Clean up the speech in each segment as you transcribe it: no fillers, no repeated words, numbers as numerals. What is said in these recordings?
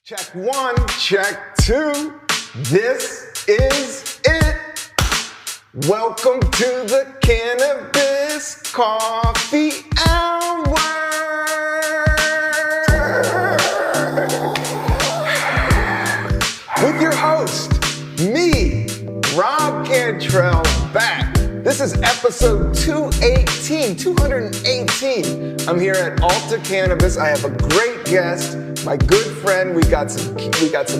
Check one, check two. This is it. Welcome to the Cannabis Coffee Hour. With your host, me, Rob Cantrell, back. This is episode 218. I'm here at Alta Cannabis. I have a great guest, my good friend. We got some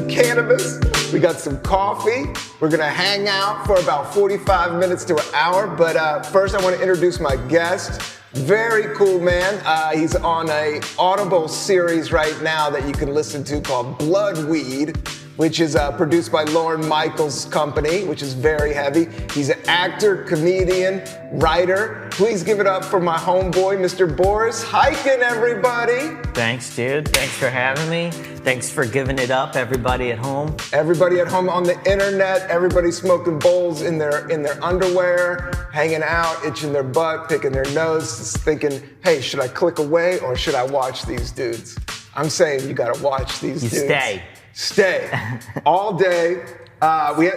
cannabis, we got some coffee. We're gonna hang out for about 45 minutes to an hour, but first I want to introduce my guest. Very cool man. He's on a Audible series right now that you can listen to called Bloodweed, which is produced by Lauren Michaels' company, which is very heavy. He's an actor, comedian, writer. Please give it up for my homeboy, Mr. Boris Khaykin, everybody. Thanks, dude. Thanks for having me. Thanks for giving it up, everybody at home. Everybody at home on the internet, everybody smoking bowls in their underwear, hanging out, itching their butt, picking their nose, just thinking, hey, should I click away or should I watch these dudes? I'm saying you gotta watch these dudes. Stay all day.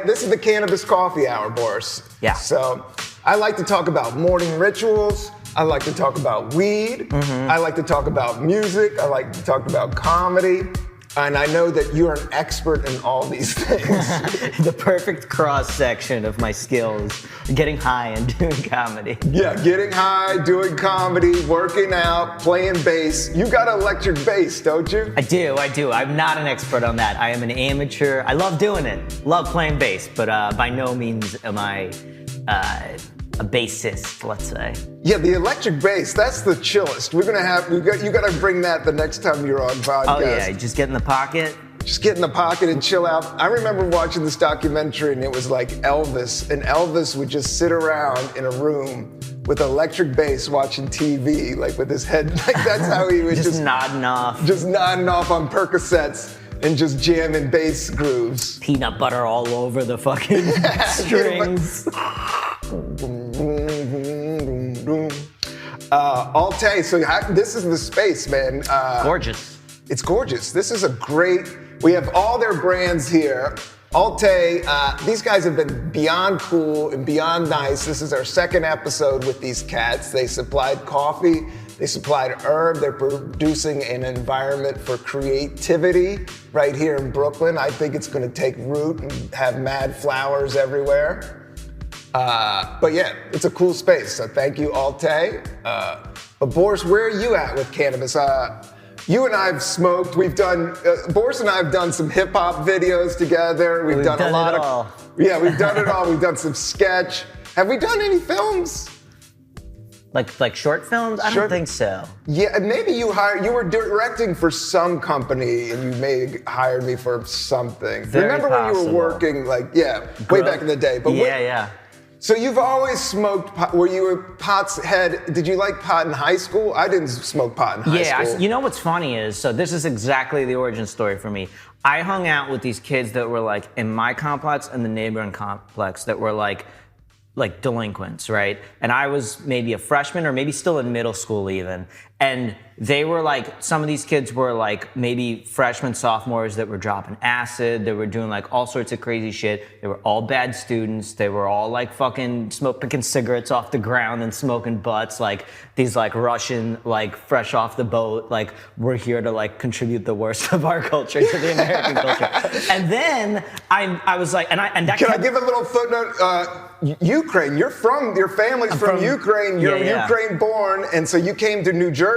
This is the Cannabis Coffee Hour, Boris. Yeah. So I like to talk about morning rituals. I like to talk about weed. I like to talk about music. I like to talk about comedy. And I know that you're an expert in all these things. The perfect cross-section of my skills. Getting high and doing comedy. Yeah, getting high, doing comedy, working out, playing bass. You got electric bass, don't you? I do. I'm not an expert on that. I am an amateur. I love doing it. Love playing bass, but by no means am I a bassist, let's say. Yeah, the electric bass, that's the chillest. You gotta bring that the next time you're on podcast. Oh yeah, just get in the pocket. Just get in the pocket and chill out. I remember watching this documentary and it was like Elvis, and Elvis would just sit around in a room with electric bass watching TV, like with his head, like that's how he would just nodding off. Just nodding off on Percocets and just jamming bass grooves. Peanut butter all over the fucking strings. Alte, so this is the space, man. Gorgeous. It's gorgeous. This is we have all their brands here. Alte, these guys have been beyond cool and beyond nice. This is our second episode with these cats. They supplied coffee, they supplied herb, they're producing an environment for creativity right here in Brooklyn. I think it's gonna take root and have mad flowers everywhere. But yeah, it's a cool space, so thank you, Alte. But Boris, where are you at with cannabis? You and I have smoked. Boris and I have done some hip hop videos together. We've done a lot of. Yeah, we've done it all. We've done some sketch. Have we done any films? Like short films? I don't think so. Yeah, maybe you were directing for some company and you may have hired me for something. Remember when you were working, way back in the day. But yeah. So you've always smoked pot. Were you a pot's head? Did you like pot in high school? I didn't smoke pot in high school. You know what's funny is, so this is exactly the origin story for me. I hung out with these kids that were like in my complex and the neighboring complex that were like delinquents, right? And I was maybe a freshman or maybe still in middle school even. And they were like, some of these kids were like maybe freshmen, sophomores that were dropping acid. They were doing like all sorts of crazy shit. They were all bad students. They were all like fucking picking cigarettes off the ground and smoking butts. Like these like Russian, like fresh off the boat, like we're here to like contribute the worst of our culture to the American culture. And then I was like, Can I give a little footnote? Ukraine, your family's from Ukraine. You're Ukraine born, and so you came to New Jersey.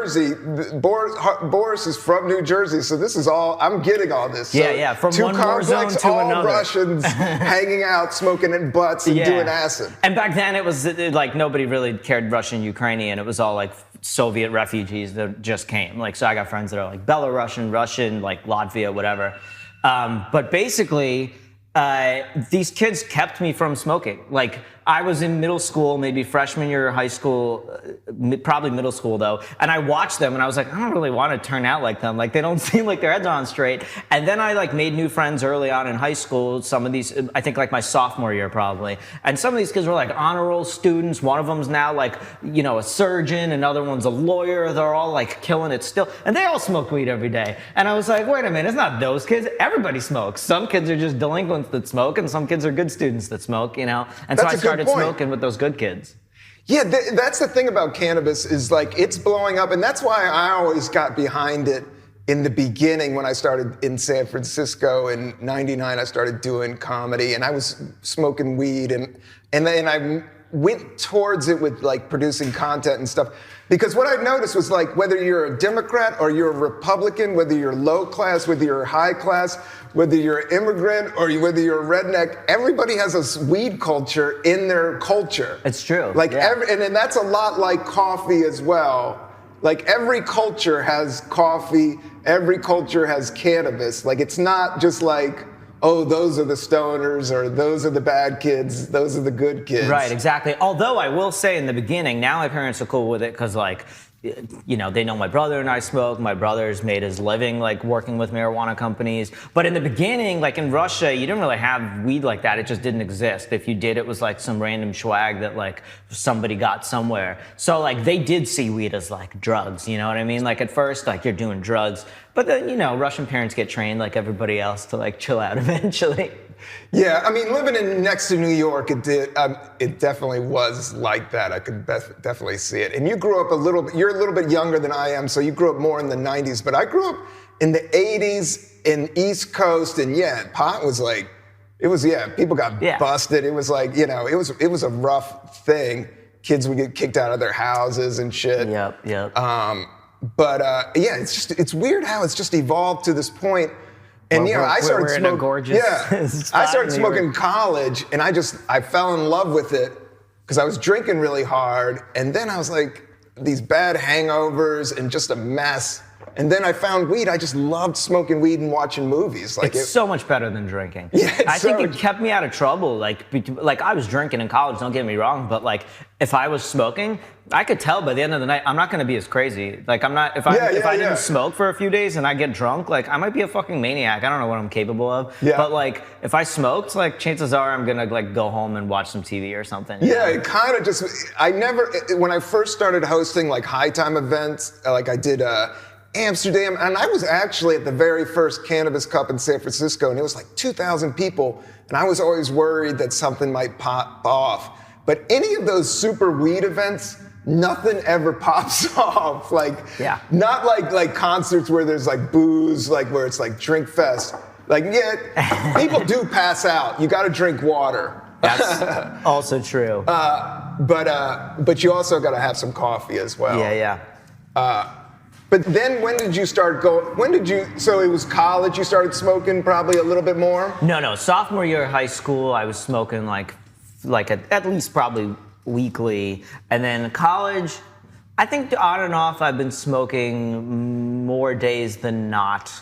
Boris is from New Jersey, so this is all, I'm getting all this. So from one war zone to all another. Russians hanging out, smoking in butts and doing acid. And back then it was like nobody really cared Russian, Ukrainian. It was all like Soviet refugees that just came. Like, so I got friends that are like Belarusian, Russian, like Latvia, whatever. But basically, these kids kept me from smoking. Like, I was in middle school, maybe freshman year of high school, probably middle school though, and I watched them and I was like, I don't really want to turn out like them. Like they don't seem like their heads on straight. And then I like made new friends early on in high school. Some of these, I think like my sophomore year probably. And some of these kids were like honor roll students. One of them's now like, you know, a surgeon. Another one's a lawyer. They're all like killing it still. And they all smoke weed every day. And I was like, wait a minute, it's not those kids. Everybody smokes. Some kids are just delinquents that smoke and some kids are good students that smoke, you know? And so I started smoking with those good kids. Yeah, that's the thing about cannabis is like it's blowing up, and that's why I always got behind it in the beginning when I started in San Francisco in '99. I started doing comedy, and I was smoking weed, and then I went towards it with like producing content and stuff. Because what I noticed was like whether you're a Democrat or you're a Republican, whether you're low class, whether you're high class, whether you're an immigrant or whether you're a redneck, everybody has a weed culture in their culture. It's true. Like yeah. and that's a lot like coffee as well. Like every culture has coffee, every culture has cannabis. Like it's not just like, oh, those are the stoners, or those are the bad kids, those are the good kids. Right, exactly. Although I will say in the beginning, now my parents are cool with it because, like, you know, they know my brother and I smoke. My brother's made his living, like, working with marijuana companies. But in the beginning, like in Russia, you didn't really have weed like that. It just didn't exist. If you did, it was like some random swag that, like, somebody got somewhere. So, like, they did see weed as, like, drugs, you know what I mean? Like, at first, like, you're doing drugs. But then, you know, Russian parents get trained like everybody else to, like, chill out eventually. Yeah, I mean, living next to New York, it definitely was like that. I could definitely see it. And you grew up you're a little bit younger than I am, so you grew up more in the 90s. But I grew up in the 80s in East Coast, and yeah, pot was like, people got busted. It was like, you know, it was a rough thing. Kids would get kicked out of their houses and shit. Yep. But yeah, it's weird how it's just evolved to this point. And you know, I started smoking. I started smoking in college, and I fell in love with it because I was drinking really hard, and then I was like these bad hangovers and just a mess. And then I found weed. I just loved smoking weed and watching movies. Like it's so much better than drinking. Yeah, I think it kept me out of trouble. Like I was drinking in college. Don't get me wrong, but like if I was smoking, I could tell by the end of the night I'm not going to be as crazy. Like I'm not. If I didn't smoke for a few days and I get drunk, like I might be a fucking maniac. I don't know what I'm capable of. Yeah. But like if I smoked, like chances are I'm gonna like go home and watch some TV or something. Yeah, it kind of just. When I first started hosting like high time events, like I did. Amsterdam, and I was actually at the very first Cannabis Cup in San Francisco, and it was like 2,000 people, and I was always worried that something might pop off. But any of those super weed events, nothing ever pops off. Like, not like concerts where there's like booze, like where it's like drink fest. Like, yeah, people do pass out. You got to drink water. That's also true. But you also got to have some coffee as well. Yeah. But then when did you start going, so it was college you started smoking probably a little bit more? No. Sophomore year of high school, I was smoking like at least probably weekly. And then college, I think on and off I've been smoking more days than not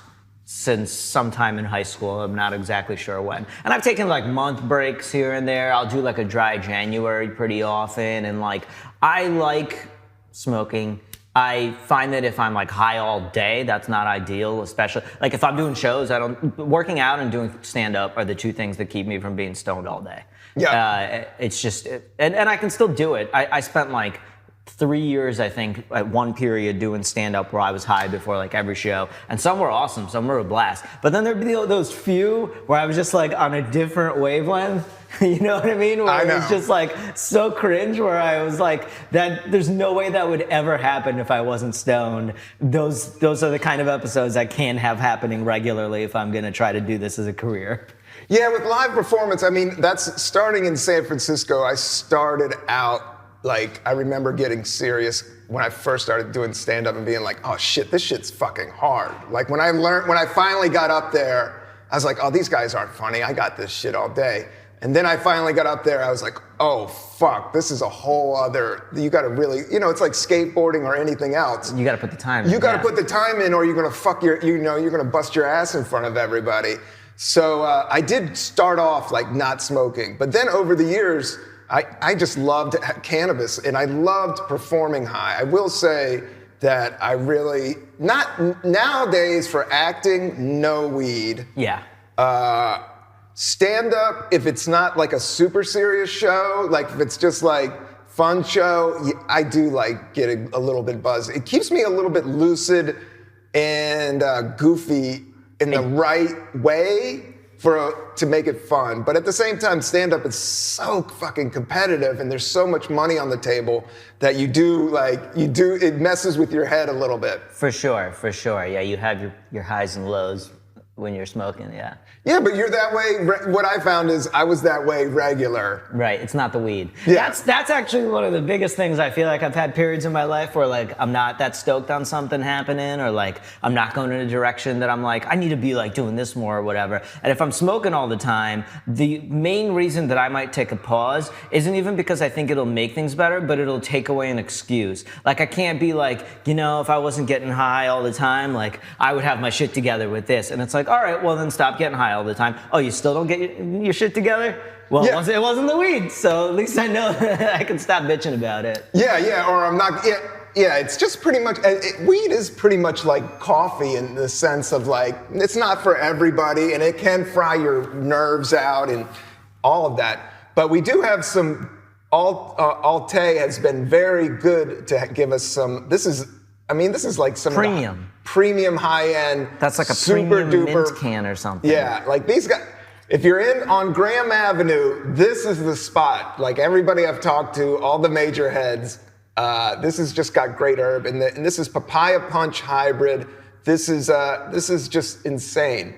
since sometime in high school. I'm not exactly sure when. And I've taken like month breaks here and there. I'll do like a dry January pretty often. And like, I like smoking. I find that if I'm like high all day, that's not ideal, especially like if I'm doing shows, working out and doing stand up are the two things that keep me from being stoned all day. Yeah. It's just, and I can still do it. I spent like 3 years, I think, at one period doing stand up where I was high before like every show. And some were awesome, some were a blast. But then there'd be those few where I was just like on a different wavelength. You know what I mean? Where I know. It was just like so cringe where I was like, there's no way that would ever happen if I wasn't stoned. Those are the kind of episodes I can't have happening regularly if I'm gonna try to do this as a career. Yeah, with live performance, I mean, that's starting in San Francisco. I started out, like, I remember getting serious when I first started doing stand-up and being like, oh shit, this shit's fucking hard. Like when I finally got up there, I was like, oh, these guys aren't funny. I got this shit all day. And then I finally got up there, I was like, oh, fuck, this is a whole other, you gotta really, it's like skateboarding or anything else. You gotta put the time in. You gotta put the time in or you're gonna you're gonna bust your ass in front of everybody. So I did start off like not smoking, but then over the years, I just loved cannabis, and I loved performing high. I will say that I really, not nowadays for acting, no weed. Yeah. Stand up, if it's not like a super serious show, like if it's just like fun show, I do like get a little bit buzzed. It keeps me a little bit lucid and goofy in the right way to make it fun. But at the same time, stand up is so fucking competitive, and there's so much money on the table that it messes with your head a little bit. For sure. Yeah, you have your highs and lows when you're smoking, yeah. Yeah, but you're that way. What I found is I was that way regular. Right, it's not the weed. Yeah. That's actually one of the biggest things. I feel like I've had periods in my life where like I'm not that stoked on something happening, or like I'm not going in a direction that I'm like, I need to be like doing this more or whatever. And if I'm smoking all the time, the main reason that I might take a pause isn't even because I think it'll make things better, but it'll take away an excuse. Like I can't be like, if I wasn't getting high all the time, like I would have my shit together with this. And it's like, all right, well then stop getting high all the time. Oh, you still don't get your shit together? Well, yeah. It wasn't the weed, so at least I know that I can stop bitching about it. Yeah, or I'm not, yeah, it's just pretty much, weed is pretty much like coffee in the sense of like, it's not for everybody, and it can fry your nerves out and all of that. But we do have some, Alte has been very good to give us some, this is like some premium high-end. That's like a super premium duper mint can or something. Yeah, like these guys. If you're on Graham Avenue, this is the spot. Like everybody I've talked to, all the major heads, this has just got great herb, and this is papaya punch hybrid. This is just insane.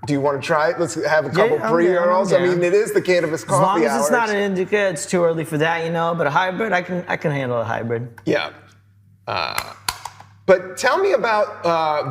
Do you want to try it? Let's have a couple pre-rolls. I mean, it is the cannabis coffee hours. As long as it's not an indica, it's too early for that, But a hybrid, I can handle a hybrid. Yeah. But tell me about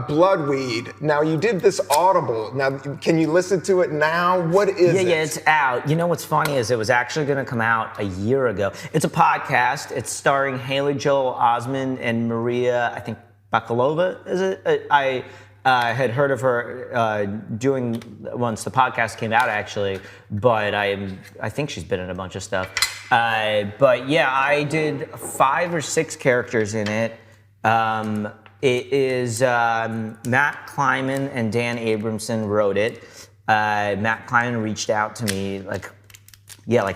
Bloodweed. Now, you did this Audible. Now, can you listen to it now? What is it? Yeah, it's out. What's funny is it was actually going to come out a year ago. It's a podcast. It's starring Haley Joel Osment and Maria, I think, Bakalova, is it? I had heard of her doing once the podcast came out, actually, but I think she's been in a bunch of stuff. But yeah, I did 5 or 6 characters in it. It is Matt Kleiman and Dan Abramson wrote it. Matt Kleiman reached out to me like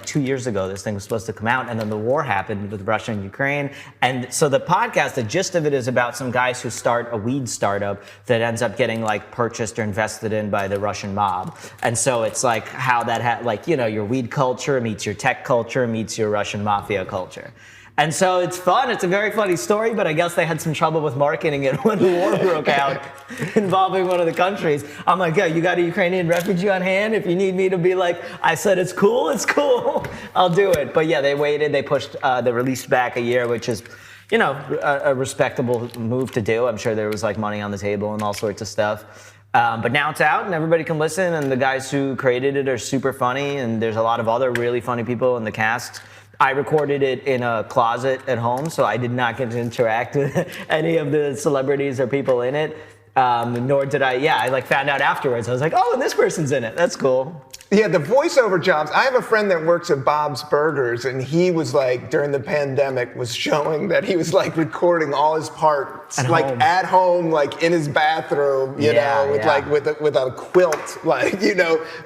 2 years ago. This thing was supposed to come out, and then the war happened with Russia and Ukraine. And so the podcast, the gist of it is about some guys who start a weed startup that ends up getting like purchased or invested in by the Russian mob. And so it's like how that your weed culture meets your tech culture meets your Russian mafia culture. And so it's fun. It's a very funny story, but I guess they had some trouble with marketing it when the war broke out involving one of the countries. I'm like, yeah, you got a Ukrainian refugee on hand? If you need me to be like, I said, it's cool. I'll do it. But yeah, they waited. They pushed the release back a year, which is, a respectable move to do. I'm sure there was like money on the table and all sorts of stuff. But now it's out and everybody can listen, and the guys who created it are super funny, and there's a lot of other really funny people in the cast. I recorded it in a closet at home, so I did not get to interact with any of the celebrities or people in it. Nor did I found out afterwards. I was like, oh, and this person's in it. That's cool. Yeah, the voiceover jobs. I have a friend that works at Bob's Burgers, and he was like, during the pandemic, was showing that he was like recording all his parts at home, like in his bathroom, with a quilt,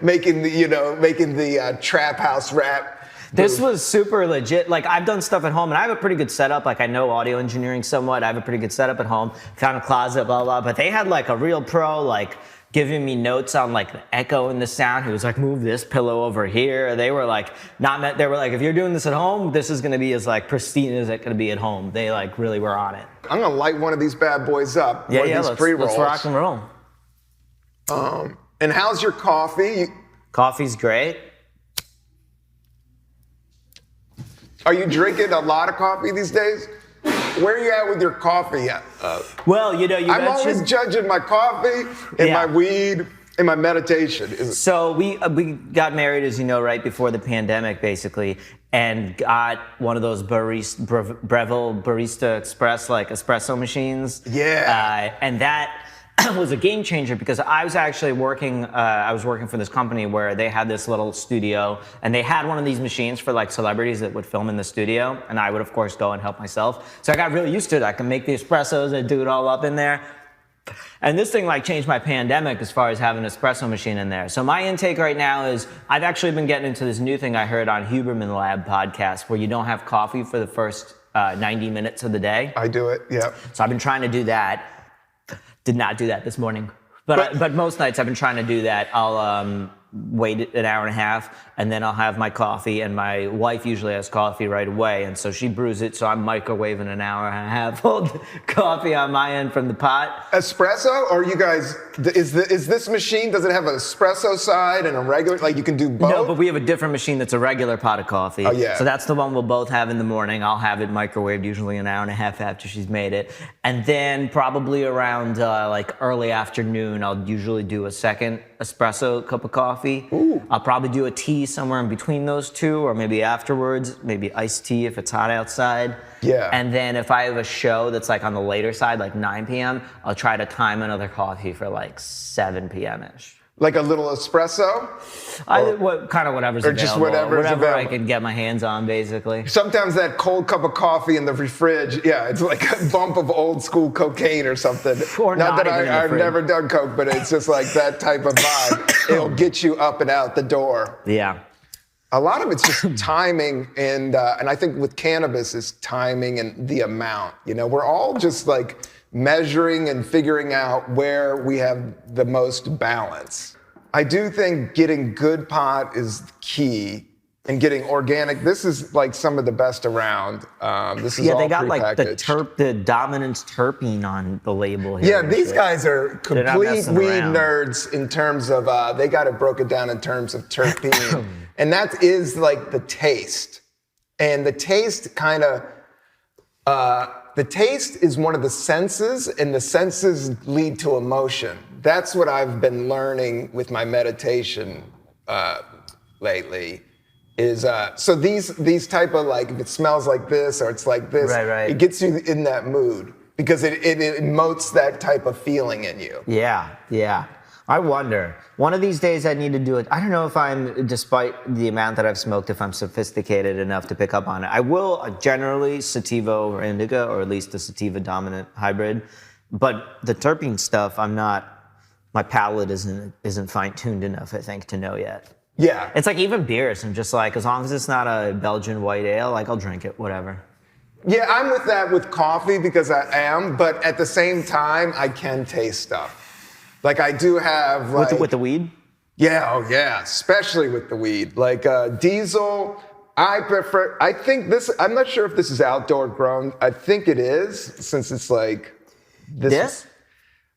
making the trap house rap. This was super legit. Like, I've done stuff at home, and I have a pretty good setup. Like, I know audio engineering somewhat. I have a pretty good setup at home. Found a closet, blah, blah. But they had, like, a real pro, like, giving me notes on, like, the echo and the sound. He was like, move this pillow over here. They were, like, if you're doing this at home, this is going to be as, like, pristine as it can be at home. They, like, really were on it. I'm going to light one of these bad boys up. Let's rock and roll. And how's your coffee? Coffee's great. Are you drinking a lot of coffee these days? Where are you at with your coffee? I'm always judging my coffee and my weed and my meditation. So we got married, as you know, right before the pandemic, basically, and got one of those Breville Barista Express, like espresso machines. Yeah. And that was a game changer because I was actually working. I was working for this company where they had this little studio, and they had one of these machines for like celebrities that would film in the studio, and I would of course go and help myself. So I got really used to it. I can make the espressos and do it all up in there. And this thing like changed my pandemic as far as having an espresso machine in there. So my intake right now is I've actually been getting into this new thing I heard on Huberman Lab podcast where you don't have coffee for the first 90 minutes of the day. I do it, yeah. So I've been trying to do that. Did not do that this morning. But most nights I've been trying to do that. I'll wait an hour and a half, and then I'll have my coffee, and my wife usually has coffee right away, and so she brews it, so I'm microwaving an hour and a half old coffee on my end from the pot. Espresso? Or you guys, is this machine, does it have an espresso side and a regular, like you can do both? No, but we have a different machine that's a regular pot of coffee. Oh, yeah. So that's the one we'll both have in the morning. I'll have it microwaved usually an hour and a half after she's made it. And then probably around like early afternoon, I'll usually do a second espresso cup of coffee. Ooh. I'll probably do a tea somewhere in between those two, or maybe afterwards, maybe iced tea if it's hot outside. Yeah. And then if I have a show that's like on the later side, like 9 p.m., I'll try to time another coffee for like 7 p.m.-ish. Like a little espresso? Kind of whatever's or available. just whatever Whatever I available. can get my hands on, basically. Sometimes that cold cup of coffee in the fridge, yeah, it's like a bump of old school cocaine or something. Or not that even in the I've fridge. never done coke, but it's just like that type of vibe. It'll get you up and out the door. Yeah. A lot of it's just timing, and I think with cannabis is timing and the amount. You know, we're all just like measuring and figuring out where we have the most balance. I do think getting good pot is key, and getting organic. This is like some of the best around. This is all they got like prepackaged. the dominance terpene on the label here. Yeah, and these shit. guys are not complete messing weed around. nerds in terms of, they got it broken down in terms of terpene. And that is like the taste. And the taste kind of, the taste is one of the senses, and the senses lead to emotion. That's what I've been learning with my meditation lately. Is so these type of like, if it smells like this or it's like this, Right. it gets you in that mood because it emotes that type of feeling in you. Yeah. I wonder. One of these days I need to do it. I don't know if I'm, despite the amount that I've smoked, if I'm sophisticated enough to pick up on it. I will generally sativa over indica, or at least a sativa dominant hybrid. But the terpene stuff, my palate isn't fine-tuned enough, I think, to know yet. Yeah. It's like even beers, I'm just like, as long as it's not a Belgian white ale, like I'll drink it, whatever. Yeah, I'm with that with coffee because I am, but at the same time, I can taste stuff. Like I do have like... With the weed? Yeah, oh yeah, especially with the weed. Like diesel, I prefer, I think this, I'm not sure if this is outdoor grown. I think it is, since it's like... This?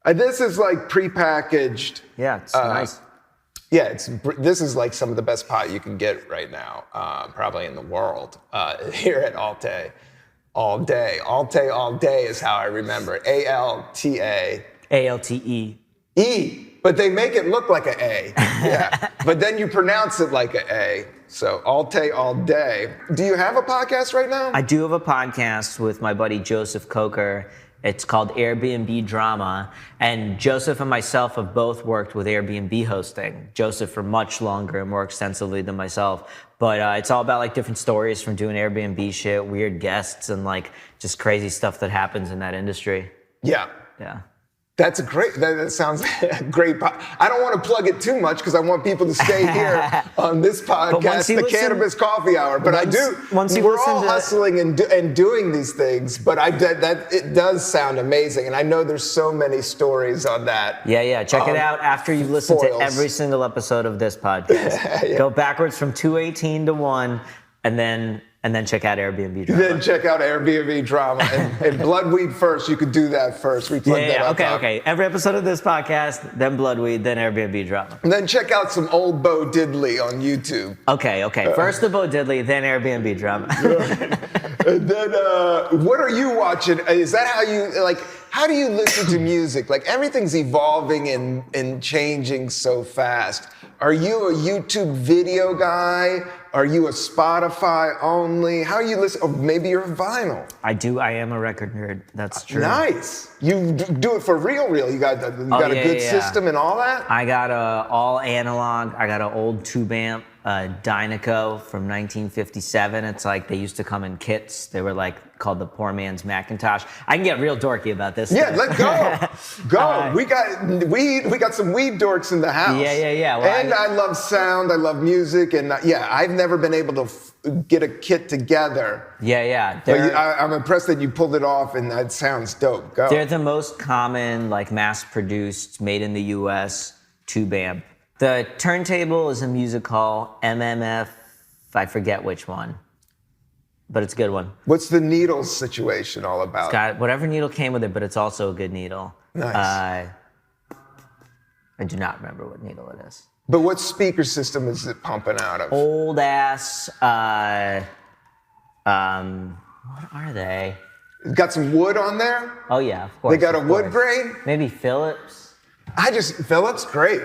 This is like prepackaged. Yeah, it's nice. Yeah, this is like some of the best pot you can get right now, probably in the world, here at Alte. All day. Alte all day is how I remember it. A-L-T-A. A-L-T-E. E, but they make it look like an A. Yeah. But then you pronounce it like an A. So Alte all day. Do you have a podcast right now? I do have a podcast with my buddy Joseph Coker. It's called Airbnb Drama, and Joseph and myself have both worked with Airbnb hosting. Joseph for much longer and more extensively than myself, but it's all about like different stories from doing Airbnb shit, weird guests, and like just crazy stuff that happens in that industry. Yeah. Yeah. That's a great, that sounds great. I don't want to plug it too much because I want people to stay here on this podcast, the Cannabis Coffee Hour. But we're all hustling and doing these things, but it does sound amazing. And I know there's so many stories on that. Yeah. Check it out after you've listened to every single episode of this podcast. Yeah. Go backwards from 218 to 1, and then check out Airbnb Drama. Then check out Airbnb Drama and Bloodweed first. You could do that first. We plug that up. Okay. Every episode of this podcast, then Bloodweed, then Airbnb Drama. And then check out some old Bo Diddley on YouTube. Okay. First the Bo Diddley, then Airbnb Drama. And then, what are you watching? Is that how you, like, how do you listen to music? Like everything's evolving and changing so fast. Are you a YouTube video guy? Are you a Spotify only? How you listen? Or maybe you're a vinyl. I am a record nerd. That's true. Nice. You do it for real. You got a good system and all that? I got a all analog. I got an old tube amp, Dynaco from 1957. It's like they used to come in kits. They were like called the poor man's Macintosh. I can get real dorky about this. Yeah, let's go. Go. We got weed. We got some weed dorks in the house. Yeah. Well, and I love sound. I love music. And I've never been able to get a kit together. Yeah. I'm impressed that you pulled it off, and that sounds dope. Go. They're the most common, like mass-produced, made in the U.S. tube amp. The turntable is a music hall, MMF, I forget which one, but it's a good one. What's the needle situation all about? It's got whatever needle came with it, but it's also a good needle. Nice. I do not remember what needle it is. But what speaker system is it pumping out of? Old ass, what are they? Got some wood on there? Oh yeah, of course. They got a wood grain? Maybe Philips? Philips, great.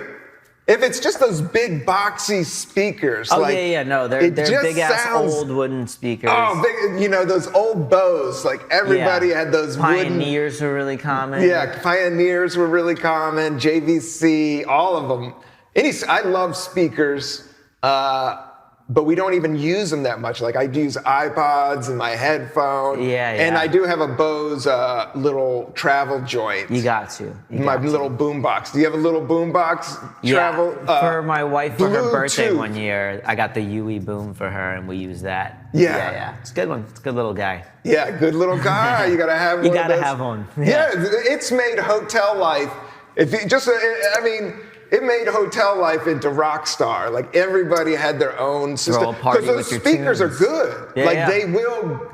If it's just those big boxy speakers. Oh no, they're big ass old wooden speakers. Oh, those old Bose, like everybody had those Pioneers were really common. Yeah, Pioneers were really common, JVC, all of them. I love speakers, but we don't even use them that much. Like I use iPods and my headphone. Yeah. And I do have a Bose little travel joint. You got to. My little boombox. Do you have a little boombox travel? For my wife for her birthday Bluetooth. one year, I got the UE boom for her, and we used that. Yeah. It's a good one. It's a good little guy. Yeah, good little guy. You gotta have one. You gotta have one. Yeah, it's made hotel life. It made hotel life into rock star. Like everybody had their own system because those speakers are good.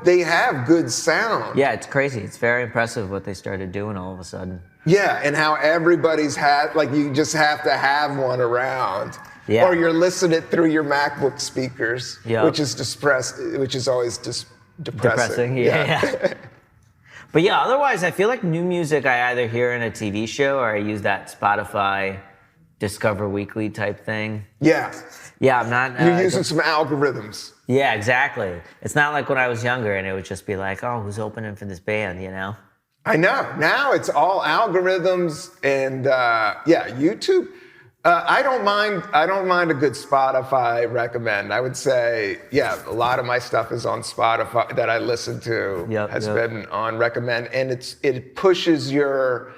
They have good sound. Yeah, it's crazy. It's very impressive what they started doing all of a sudden. Yeah, and how everybody's you just have to have one around. Yeah. Or you're listening it through your MacBook speakers, Yep. which is always just depressing. Yeah. But otherwise I feel like new music I either hear in a TV show or I use that Spotify Discover Weekly type thing. Yeah. Yeah, I'm not... You're using some algorithms. Yeah, exactly. It's not like when I was younger and it would just be like, oh, who's opening for this band, I know. Now it's all algorithms and, YouTube. I don't mind a good Spotify recommend. I would say, a lot of my stuff is on Spotify that I listen to has been on recommend. And it pushes your...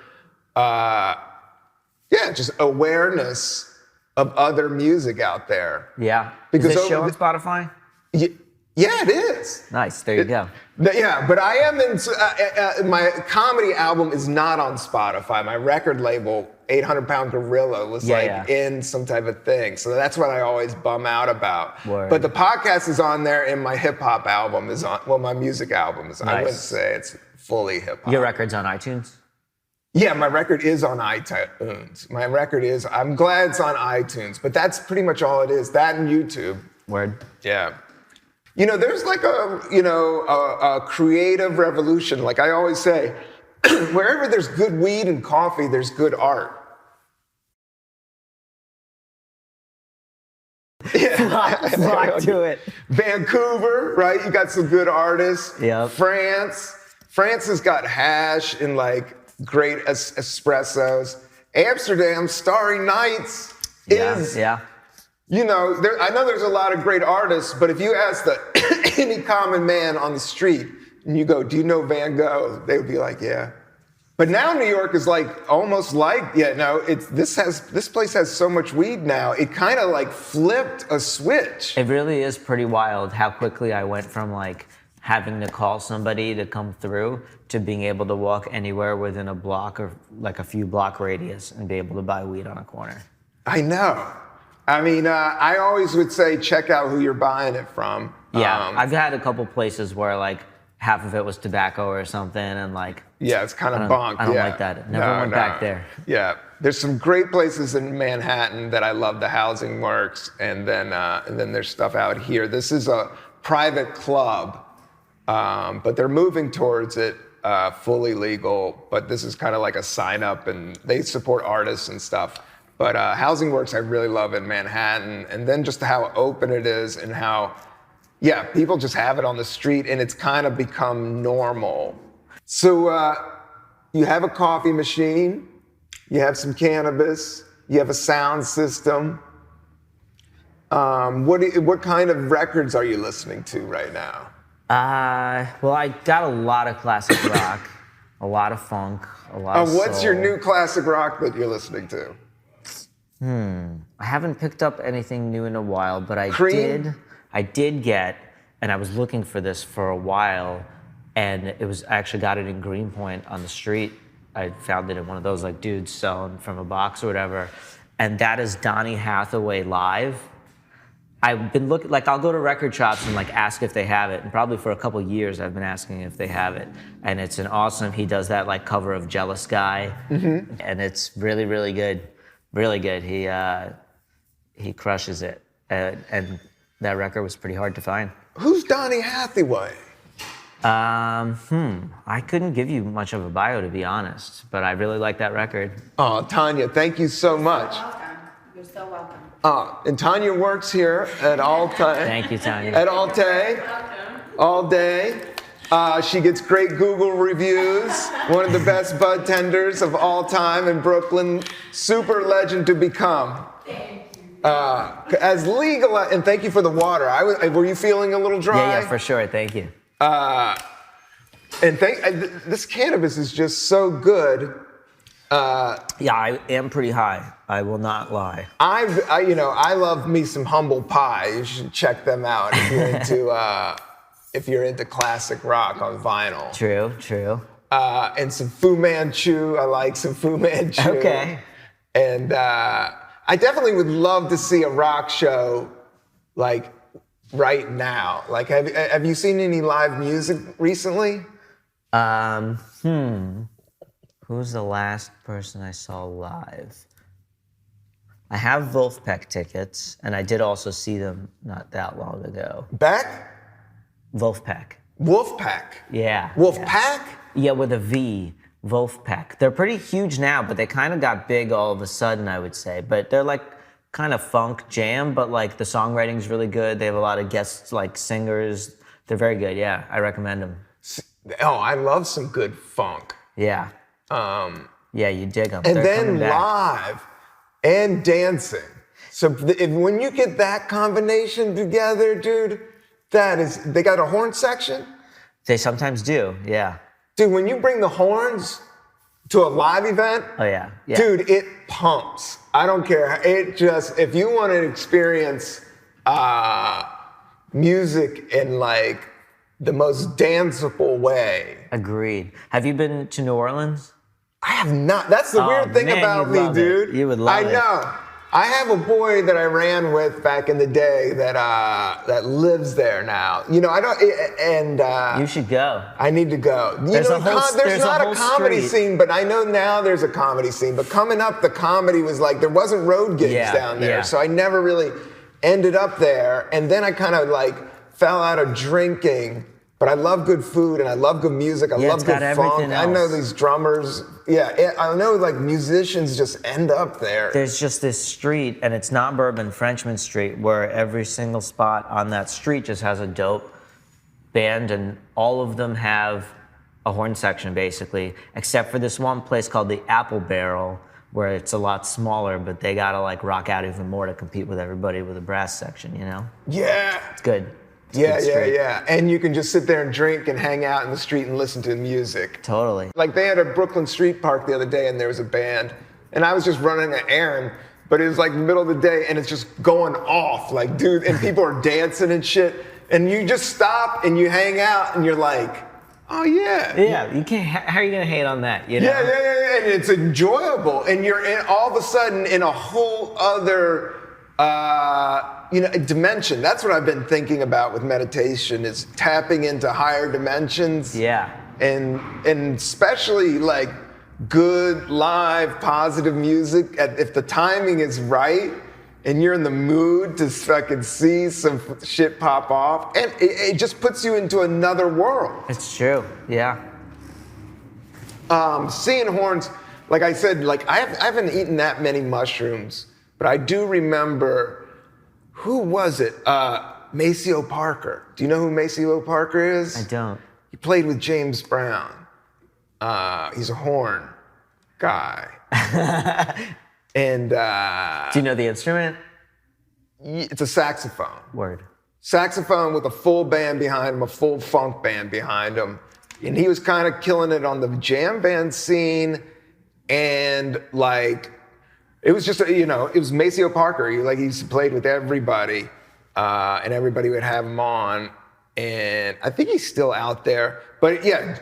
just awareness of other music out there. Yeah. Because is this show on Spotify? Yeah, it is. Nice. There you go. Yeah, but I am in... my comedy album is not on Spotify. My record label, 800 Pound Gorilla, was in some type of thing. So that's what I always bum out about. Word. But the podcast is on there, and my hip-hop album is on... Well, my music album is... Nice. I wouldn't say it's fully hip-hop. Your record's on iTunes? Yeah, my record is on iTunes. I'm glad it's on iTunes, but that's pretty much all it is. That and YouTube. Word. Yeah. There's like a creative revolution. Like I always say, wherever there's good weed and coffee, there's good art. Flock to it. Vancouver, right? You got some good artists. Yep. France has got hash and like great espressos. Amsterdam, Starry Nights is... Yeah. I know there's a lot of great artists, but if you ask any common man on the street and you go, do you know Van Gogh? They would be like, yeah. But now New York is like almost like, this place has so much weed now. It kind of like flipped a switch. It really is pretty wild how quickly I went from like having to call somebody to come through to being able to walk anywhere within a block or like a few block radius and be able to buy weed on a corner. I know. I always would say check out who you're buying it from. Yeah, I've had a couple places where like half of it was tobacco or something and like... Yeah, it's kind of bonked. I don't like that. Never went back there. Yeah, there's some great places in Manhattan that I love. The Housing Works, and then there's stuff out here. This is a private club, but they're moving towards it. fully legal, but this is kind of like a sign up, and they support artists and stuff. But Housing Works I really love in Manhattan, and then just how open it is and how, yeah, people just have it on the street and it's kind of become normal. So you have a coffee machine, you have some cannabis, you have a sound system. What kind of records are you listening to right now? Well, I got a lot of classic rock, a lot of funk, a lot of What's soul. your new classic rock that you're listening to? I haven't picked up anything new in a while, but I did get, and I was looking for this for a while, and I actually got it in Greenpoint on the street. I found it in one of those like dudes selling from a box or whatever, and that is Donny Hathaway live. I've been looking, like I'll go to record shops and like ask if they have it, and probably for a couple years I've been asking if they have it, and it's an awesome. He does that like cover of Jealous Guy, and it's really, really good. Really good. He crushes it, and that record was pretty hard to find. Who's Donny Hathaway? I couldn't give you much of a bio, to be honest, but I really like that record. Oh, Tanya, thank you so much. You're welcome. You're so welcome. And Tanya works here at Altai. Thank you, Tanya. At Altai, all day. She gets great Google reviews. One of the best bud tenders of all time in Brooklyn. Super legend to become. Thank you. As legal, and thank you for the water. Were you feeling a little dry? Yeah, for sure. Thank you. And this cannabis is just so good. Yeah, I am pretty high. I will not lie. I love me some Humble Pie. You should check them out if you're into classic rock on vinyl. True. And some Fu Manchu. I like some Fu Manchu. Okay. And I definitely would love to see a rock show like right now. Like, have you seen any live music recently? Who's the last person I saw live? I have Vulfpack tickets, and I did also see them not that long ago. Beck? Vulfpack. Wolfpack. Yeah. Wolfpack? Yeah, with a V. Vulfpack. They're pretty huge now, but they kind of got big all of a sudden, I would say. But they're like kind of funk jam, but like the songwriting's really good. They have a lot of guest like singers. They're very good. Yeah, I recommend them. Oh, I love some good funk. Yeah. Yeah, you dig them. And They're then coming back. live and dancing. So when you get that combination together, dude, they got a horn section? They sometimes do, yeah. Dude, when you bring the horns to a live event, Oh, yeah. dude, it pumps. I don't care. If you want to experience music in like the most danceable way. Agreed. Have you been to New Orleans? I have not. That's the weird thing man, about you'd me, love it. dude. You would love it. I know. I have a boy that I ran with back in the day that lives there now. You know, I don't, and You should go. I need to go. There's a whole- There's there's a not a whole comedy street. scene, but I know now there's a comedy scene. But coming up, the comedy was like, there wasn't road gigs Yeah, down there. yeah. So I never really ended up there. And then I kind of like fell out of drinking. But I love good food and I love good music. I Yeah, love it's good got funk. everything I know else. these drummers. Yeah, I know like musicians just end up there. There's just this street, and it's not Bourbon, Frenchman Street, where every single spot on that street just has a dope band, and all of them have a horn section, basically, except for this one place called the Apple Barrel, where it's a lot smaller, but they gotta like rock out even more to compete with everybody with a brass section, you know? Yeah. It's good. It's Yeah, good yeah, street. yeah. And you can just sit there and drink and hang out in the street and listen to music. Totally. Like they had a Brooklyn Street Park the other day and there was a band and I was just running an errand, but it was like the middle of the day and it's just going off. Like, dude, and people are dancing and shit. And you just stop and you hang out and you're like, oh yeah. Yeah, you can't. How are you gonna hate on that? You know? Yeah. And it's enjoyable. And you're all of a sudden in a whole other dimension. That's what I've been thinking about with meditation is tapping into higher dimensions. Yeah. And especially like good live positive music. If the timing is right and you're in the mood to fucking see some shit pop off, and it just puts you into another world. It's true. Yeah. Seeing horns, like I said, like I haven't eaten that many mushrooms, but I do remember, who was it? Maceo Parker. Do you know who Maceo Parker is? I don't. He played with James Brown. He's a horn guy. And do you know the instrument? It's a saxophone. Word. Saxophone with a full band behind him, a full funk band behind him. And he was kind of killing it on the jam band scene. And like, it was just, it was Maceo Parker. He played with everybody. And everybody would have him on. And I think he's still out there. But yeah,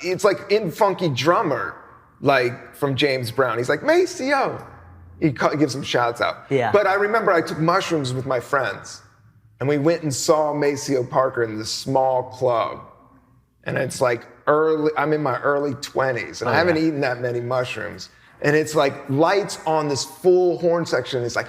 it's like in Funky Drummer, like from James Brown. He's like, Maceo. He gives him shouts out. Yeah. But I remember I took mushrooms with my friends. And we went and saw Maceo Parker in this small club. And it's like I'm in my early 20s. And I haven't eaten that many mushrooms. And it's like lights on this full horn section. It's like,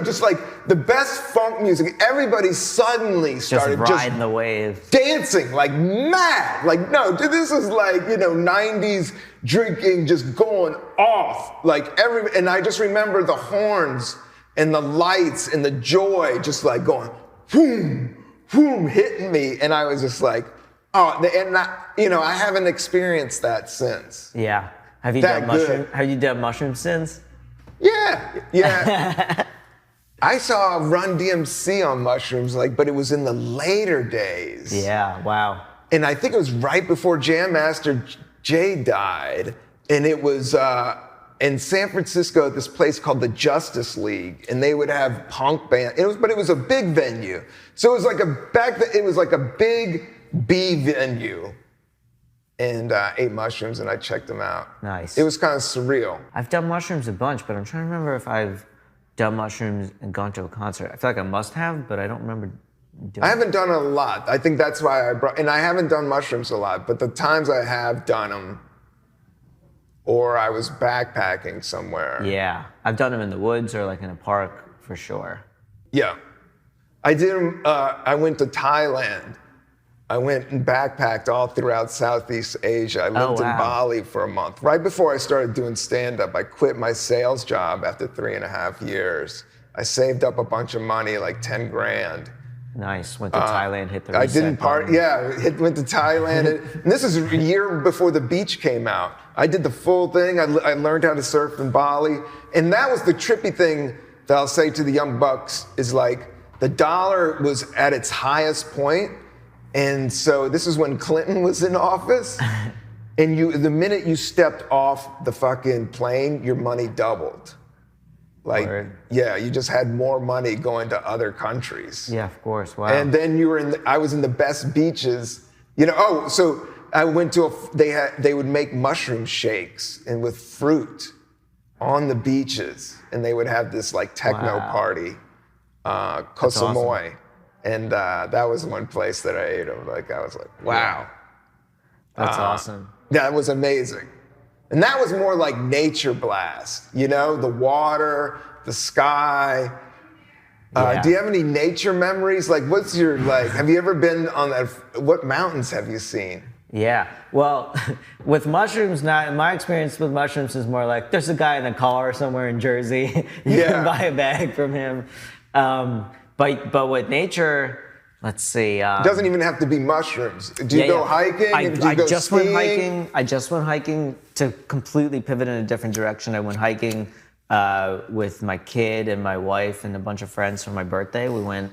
just like the best funk music. Everybody suddenly started just riding the wave, dancing like mad. Like, no, this is like, 90s drinking, just going off. And I just remember the horns and the lights and the joy just like going, boom, boom, hitting me. And I was just like, oh, and I haven't experienced that since. Yeah. Have you done mushrooms since? Yeah. I saw Run DMC on mushrooms, but it was in the later days. Yeah, wow. And I think it was right before Jam Master Jay died. And it was in San Francisco at this place called the Justice League. And they would have punk band. But it was a big venue. So it was like a big B venue. And ate mushrooms and I checked them out. Nice. It was kind of surreal. I've done mushrooms a bunch, but I'm trying to remember if I've done mushrooms and gone to a concert. I feel like I must have, but I don't remember doing I haven't done it a lot. I think that's why and I haven't done mushrooms a lot, but the times I have done them, or I was backpacking somewhere. Yeah, I've done them in the woods or like in a park for sure. Yeah. I did them, I went to Thailand. I went and backpacked all throughout Southeast Asia. I lived in Bali for a month. Right before I started doing stand-up, I quit my sales job after 3.5 years. I saved up a bunch of money, like 10 grand. Nice. Went to Thailand, hit the reset I didn't button. went to Thailand. And this is a year before The Beach came out. I did the full thing. I learned how to surf in Bali. And that was the trippy thing that I'll say to the young bucks is like, the dollar was at its highest point. And so this is when Clinton was in office, and the minute you stepped off the fucking plane, your money doubled. Word. Yeah, you just had more money going to other countries. Yeah, of course. Wow. And then I was in the best beaches. So I went to they would make mushroom shakes and with fruit on the beaches, and they would have this like techno party, Koh Samui. Awesome. And that was one place that I ate them. I was like, wow. That's awesome. That was amazing. And that was more like nature blast, the water, the sky. Do you have any nature memories? What's your, have you ever been on what mountains have you seen? Yeah, well, with mushrooms, my experience with mushrooms is more like there's a guy in a car somewhere in Jersey. You can buy a bag from him. But with nature, let's see. It doesn't even have to be mushrooms. Do you go hiking? I just went hiking to completely pivot in a different direction. I went hiking with my kid and my wife and a bunch of friends for my birthday. We went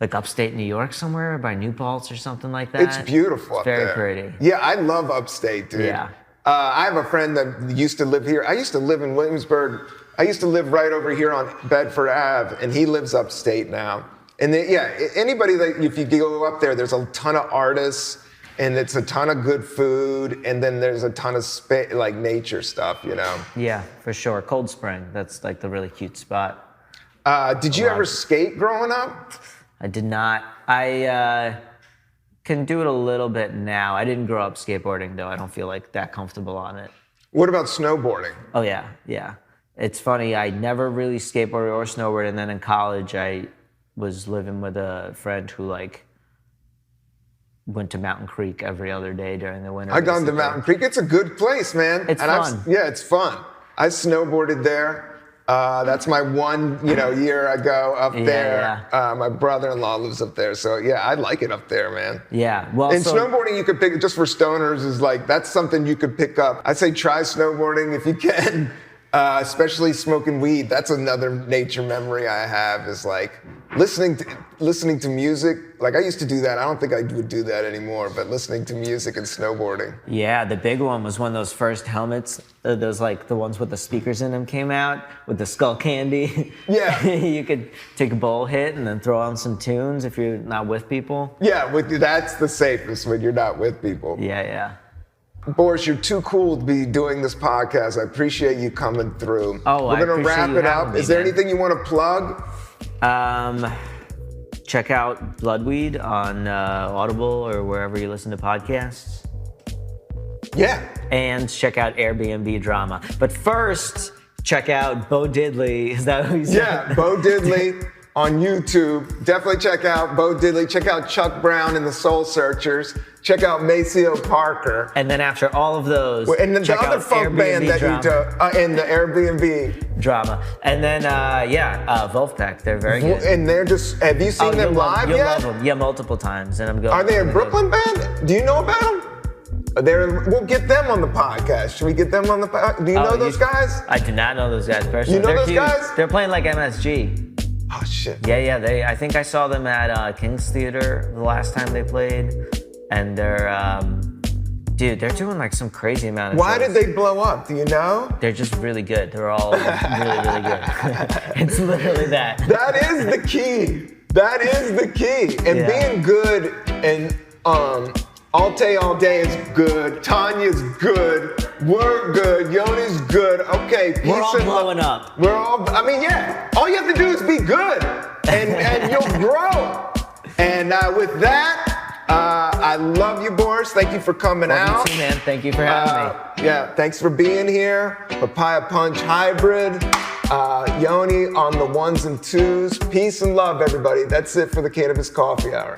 upstate New York somewhere by New Paltz or something like that. It's beautiful up there. Very pretty. Yeah, I love upstate, dude. Yeah. I have a friend that used to live here. I used to live in Williamsburg. I used to live right over here on Bedford Ave, and he lives upstate now. And anybody that, if you go up there, there's a ton of artists, and it's a ton of good food, and then there's a ton of nature stuff, Yeah, for sure. Cold Spring, that's like the really cute spot. Did you ever skate growing up? I did not. I can do it a little bit now. I didn't grow up skateboarding, though. I don't feel like that comfortable on it. What about snowboarding? Oh, yeah. It's funny, I never really skateboarded or snowboarded, and then in college I was living with a friend who went to Mountain Creek every other day during the winter. I've gone to Mountain Creek. It's a good place, man. It's fun. It's fun. I snowboarded there. That's my one, year I go up there. Yeah. My brother-in-law lives up there, so yeah, I like it up there, man. Yeah, well, and snowboarding, you could pick just for stoners is like that's something you could pick up. I'd say try snowboarding if you can, especially smoking weed. That's another nature memory I have is like listening to music. Like I used to do that. I don't think I would do that anymore, but listening to music and snowboarding. Yeah, the big one was when those first helmets, those like the ones with the speakers in them came out with the skull candy. Yeah. You could take a bowl hit and then throw on some tunes if you're not with people. Yeah, that's the safest when you're not with people. Yeah. Boris, you're too cool to be doing this podcast. I appreciate you coming through. Oh, We're going to wrap it up. Is there anything you want to plug? Check out Bloodweed on Audible or wherever you listen to podcasts. Yeah. And check out Airbnb Drama. But first, check out Bo Diddley. Is that who you said? Yeah, Bo Diddley on YouTube. Definitely check out Bo Diddley. Check out Chuck Brown and the Soul Searchers. Check out Maceo Parker. And then after all of those, and then the other funk Airbnb band that Drama. you do, and the Airbnb Drama. And then, Vulfpack. They're very good. And they're just, have you seen them live you'll yet? love them. Yeah, multiple times. And I'm going. Are they a Brooklyn band? Do you know about them? We'll get them on the podcast. Should we get them on the podcast? Do you know those guys? I do not know those guys personally. You know They're those huge. guys? They're playing like MSG. Oh, shit. Yeah. I think I saw them at King's Theater the last time they played. And they're, they're doing like some crazy amount of Why shows. did they blow up? Do you know? They're just really good. They're all really, really good. It's literally that. That is the key. That is the key. And being good and Alte all day is good. Tanya's good. We're good. Yoni's good. Okay, peace We're all and blowing up. We're all, all you have to do is be good and you'll grow. And with that, I love you, Boris. Thank you for coming out. You too, man. Thank you for having me. Yeah, thanks for being here. Papaya Punch Hybrid. Yoni on the ones and twos. Peace and love, everybody. That's it for the Cannabis Coffee Hour.